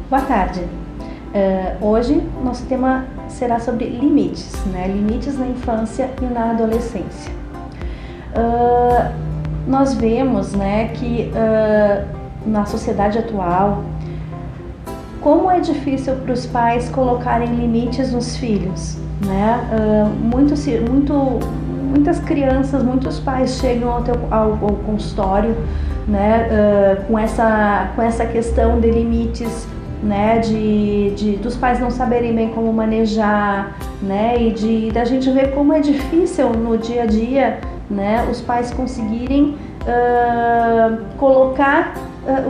Boa tarde. Hoje nosso tema será sobre limites, né? Limites na infância e na adolescência. Nós vemos, né, que na sociedade atual, como é difícil para os pais colocarem limites nos filhos, né? Muitas crianças, muitos pais chegam ao consultório, né, com essa questão de limites, né, dos pais não saberem bem como manejar, né, e da gente ver como é difícil no dia a dia, né, os pais conseguirem colocar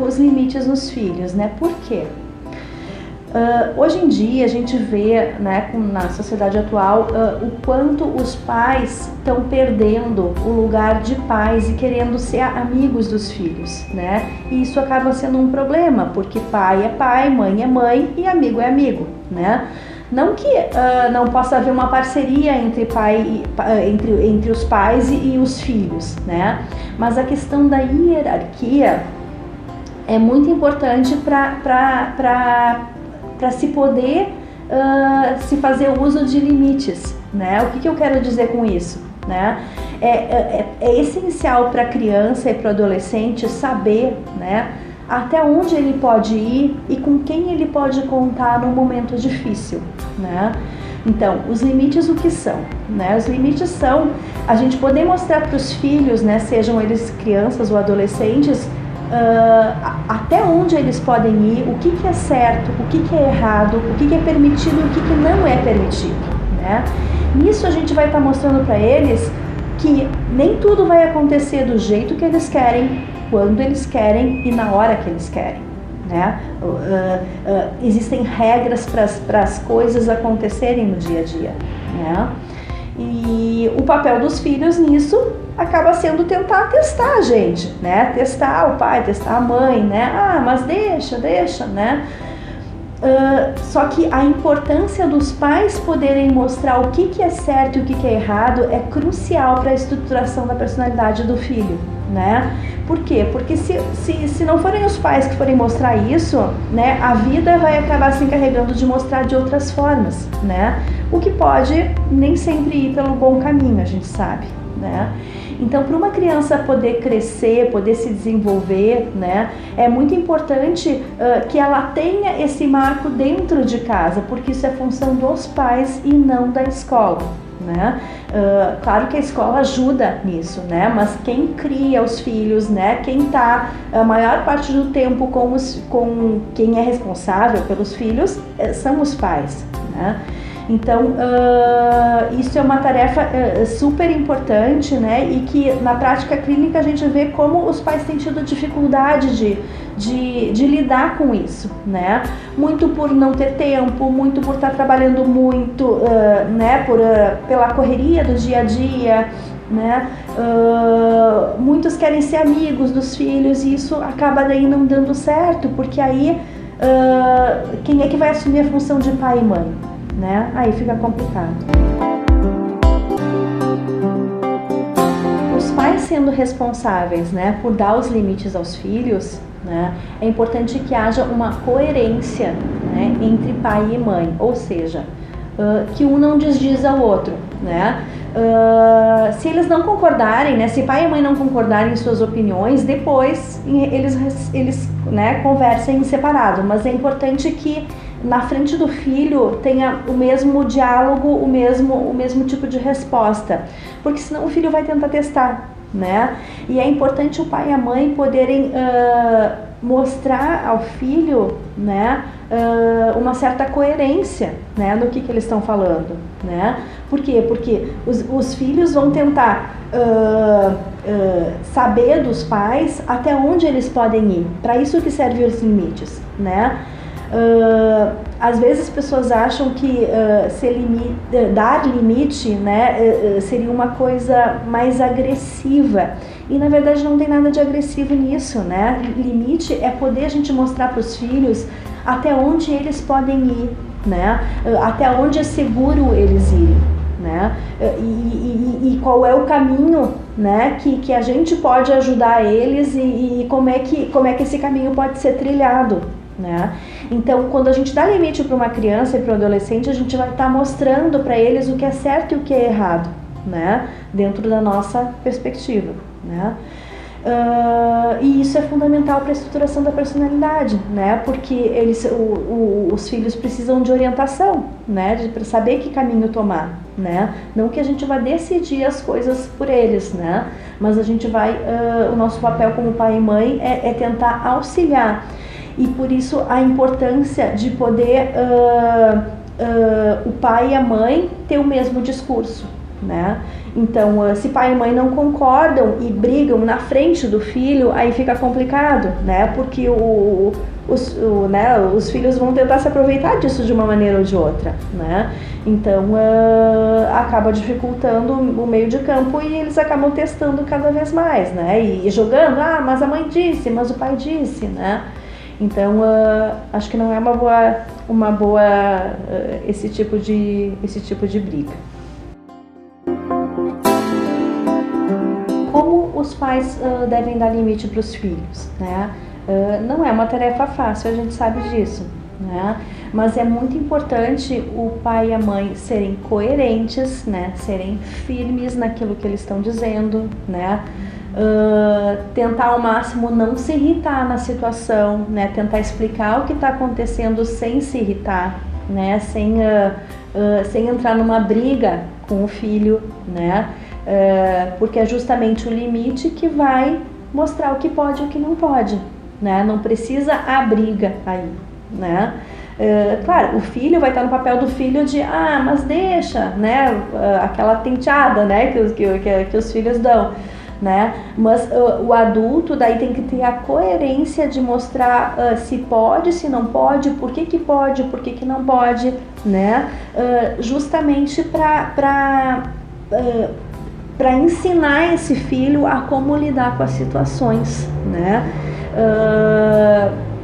os limites nos filhos, né? Por quê? Hoje em dia a gente vê, né, na sociedade atual, o quanto os pais estão perdendo o lugar de pais e querendo ser amigos dos filhos, né? E isso acaba sendo um problema, porque pai é pai, mãe é mãe e amigo é amigo, né? Não que não possa haver uma parceria entre os pais e os filhos, né? Mas a questão da hierarquia é muito importante para se poder se fazer uso de limites, né? O que eu quero dizer com isso, né? É essencial para a criança e para o adolescente saber, né, até onde ele pode ir e com quem ele pode contar num momento difícil, né? Então, os limites o que são, né? Os limites são a gente poder mostrar para os filhos, né, sejam eles crianças ou adolescentes, até onde eles podem ir, o que é certo, o que é errado, o que é permitido e o que não é permitido, né? Nisso a gente vai estar mostrando para eles que nem tudo vai acontecer do jeito que eles querem, quando eles querem e na hora que eles querem, né? Existem regras para as coisas acontecerem no dia a dia, né? E o papel dos filhos nisso acaba sendo tentar testar a gente, né? Testar o pai, testar a mãe, né? Mas deixa, né? Só que a importância dos pais poderem mostrar o que é certo e o que é errado é crucial para a estruturação da personalidade do filho, né? Por quê? Porque se não forem os pais que forem mostrar isso, né, a vida vai acabar se encarregando de mostrar de outras formas, né? O que pode nem sempre ir pelo bom caminho, a gente sabe, né? Então, para uma criança poder crescer, poder se desenvolver, né, é muito importante que ela tenha esse marco dentro de casa, porque isso é função dos pais e não da escola, né? Claro que a escola ajuda nisso, né? Mas quem cria os filhos, né? Quem está a maior parte do tempo com quem é responsável pelos filhos são os pais, né? Então, isso é uma tarefa super importante, né? E que na prática clínica a gente vê como os pais têm tido dificuldade de lidar com isso, né? Muito por não ter tempo, muito por estar trabalhando muito, né? Pela correria do dia a dia, né? Muitos querem ser amigos dos filhos e isso acaba daí não dando certo, porque aí quem é que vai assumir a função de pai e mãe? Né? Aí fica complicado. Os pais sendo responsáveis, né, por dar os limites aos filhos, né, é importante que haja uma coerência, né, entre pai e mãe, ou seja, que um não desdiz ao outro, né? Se eles não concordarem, né, se pai e mãe não concordarem em suas opiniões, depois eles né, conversem em separado, mas é importante que na frente do filho tenha o mesmo diálogo, o mesmo tipo de resposta, porque senão o filho vai tentar testar, né? E é importante o pai e a mãe poderem mostrar ao filho, né, uma certa coerência, né, no que eles estão falando, né? Por quê? Porque os filhos vão tentar saber dos pais até onde eles podem ir. Para isso que servem os limites, né? Às vezes as pessoas acham que dar limite, né, seria uma coisa mais agressiva, e na verdade não tem nada de agressivo nisso, né? Limite é poder a gente mostrar para os filhos até onde eles podem ir, né? Até onde é seguro eles irem, né? E qual é o caminho, né, que a gente pode ajudar eles e como é que esse caminho pode ser trilhado, né? Então, quando a gente dá limite para uma criança e para um adolescente, a gente vai estar mostrando para eles o que é certo e o que é errado, né, dentro da nossa perspectiva, né? E isso é fundamental para a estruturação da personalidade, né? Porque os filhos precisam de orientação, né? Para saber que caminho tomar, né? Não que a gente vá decidir as coisas por eles, né? Mas a gente vai, o nosso papel como pai e mãe é tentar auxiliar. E por isso a importância de poder o pai e a mãe ter o mesmo discurso, né? Então, se pai e mãe não concordam e brigam na frente do filho, aí fica complicado, né? Porque os filhos vão tentar se aproveitar disso de uma maneira ou de outra, né? Então, acaba dificultando o meio de campo e eles acabam testando cada vez mais, né? E jogando, mas a mãe disse, mas o pai disse, né? Então, acho que não é uma boa esse tipo de briga. Como os pais devem dar limite para os filhos, né? Não é uma tarefa fácil, a gente sabe disso, né? Mas é muito importante o pai e a mãe serem coerentes, né? Serem firmes naquilo que eles estão dizendo, né? Tentar ao máximo não se irritar na situação, né? Tentar explicar o que está acontecendo sem se irritar, né? Sem entrar numa briga com o filho, né? Porque é justamente o limite que vai mostrar o que pode e o que não pode, né? Não precisa a briga aí, né? Claro, o filho vai estar no papel do filho de mas deixa, né? Aquela tenteada, né? Que os filhos dão, né? Mas o adulto daí tem que ter a coerência de mostrar se pode, se não pode, por que pode, por que não pode, né? Justamente para ensinar esse filho a como lidar com as situações, né?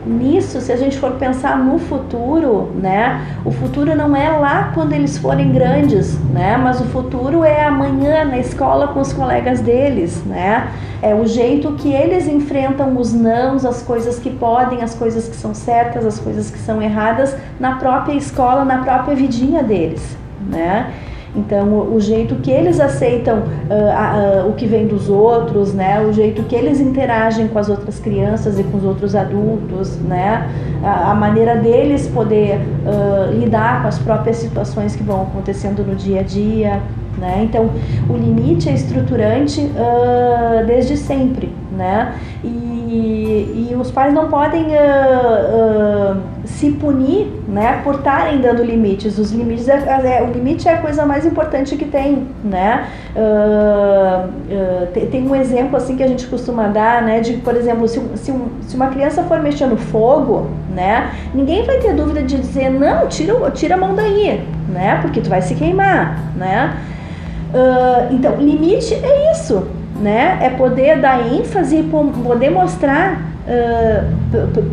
Nisso, se a gente for pensar no futuro, né? O futuro não é lá quando eles forem grandes, né? Mas o futuro é amanhã na escola com os colegas deles, né? É o jeito que eles enfrentam os nãos, as coisas que podem, as coisas que são certas, as coisas que são erradas na própria escola, na própria vidinha deles, né? Então, o jeito que eles aceitam o que vem dos outros, né? O jeito que eles interagem com as outras crianças e com os outros adultos, né? A maneira deles poder lidar com as próprias situações que vão acontecendo no dia a dia, né? Então, o limite é estruturante desde sempre, né? E os pais não podem se punir, né, por estarem dando limites. Os limites o limite é a coisa mais importante que tem, né? Tem um exemplo assim que a gente costuma dar, né, de, por exemplo, se uma criança for mexer no fogo, né, ninguém vai ter dúvida de dizer não, tira a mão daí, né, porque tu vai se queimar, né? Então, limite é isso, né? É poder dar ênfase, poder mostrar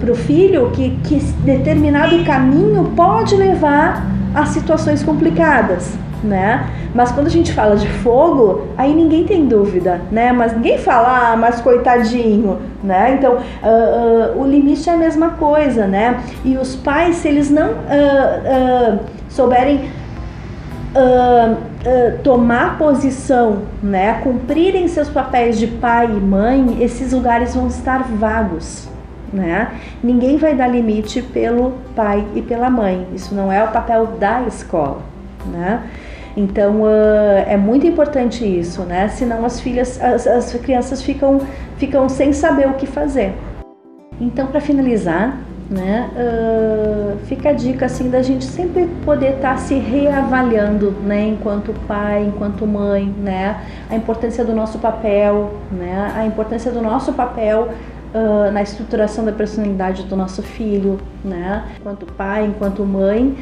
para o filho que determinado caminho pode levar a situações complicadas, né? Mas quando a gente fala de fogo, aí ninguém tem dúvida, né? Mas ninguém fala, mas coitadinho, né? Então, o limite é a mesma coisa, né? E os pais, se eles não souberem tomar posição, né, cumprirem seus papéis de pai e mãe, esses lugares vão estar vagos, né? Ninguém vai dar limite pelo pai e pela mãe. Isso não é o papel da escola, né? Então é muito importante isso, né? Senão as crianças ficam sem saber o que fazer. Então, para finalizar, né, fica a dica assim da gente sempre poder estar se reavaliando, né, enquanto pai, enquanto mãe, né, a importância do nosso papel, né, a importância do nosso papel na estruturação da personalidade do nosso filho, né, enquanto pai, enquanto mãe,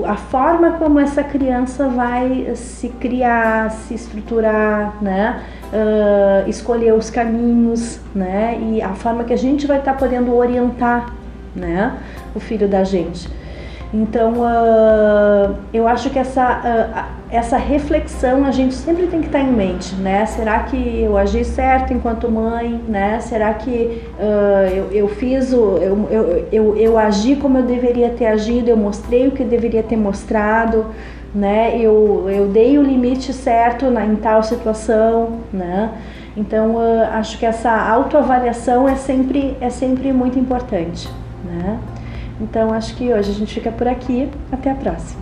a forma como essa criança vai se criar, se estruturar, né, escolher os caminhos, né, e a forma que a gente vai estar podendo orientar, né, o filho da gente. Então, eu acho que essa reflexão a gente sempre tem que estar em mente, né? Será que eu agi certo enquanto mãe, né? Será que eu agi como eu deveria ter agido, eu mostrei o que eu deveria ter mostrado, né? Eu dei o limite certo em tal situação, né? Então, acho que essa autoavaliação é sempre muito importante, né? Então, acho que hoje a gente fica por aqui. Até a próxima.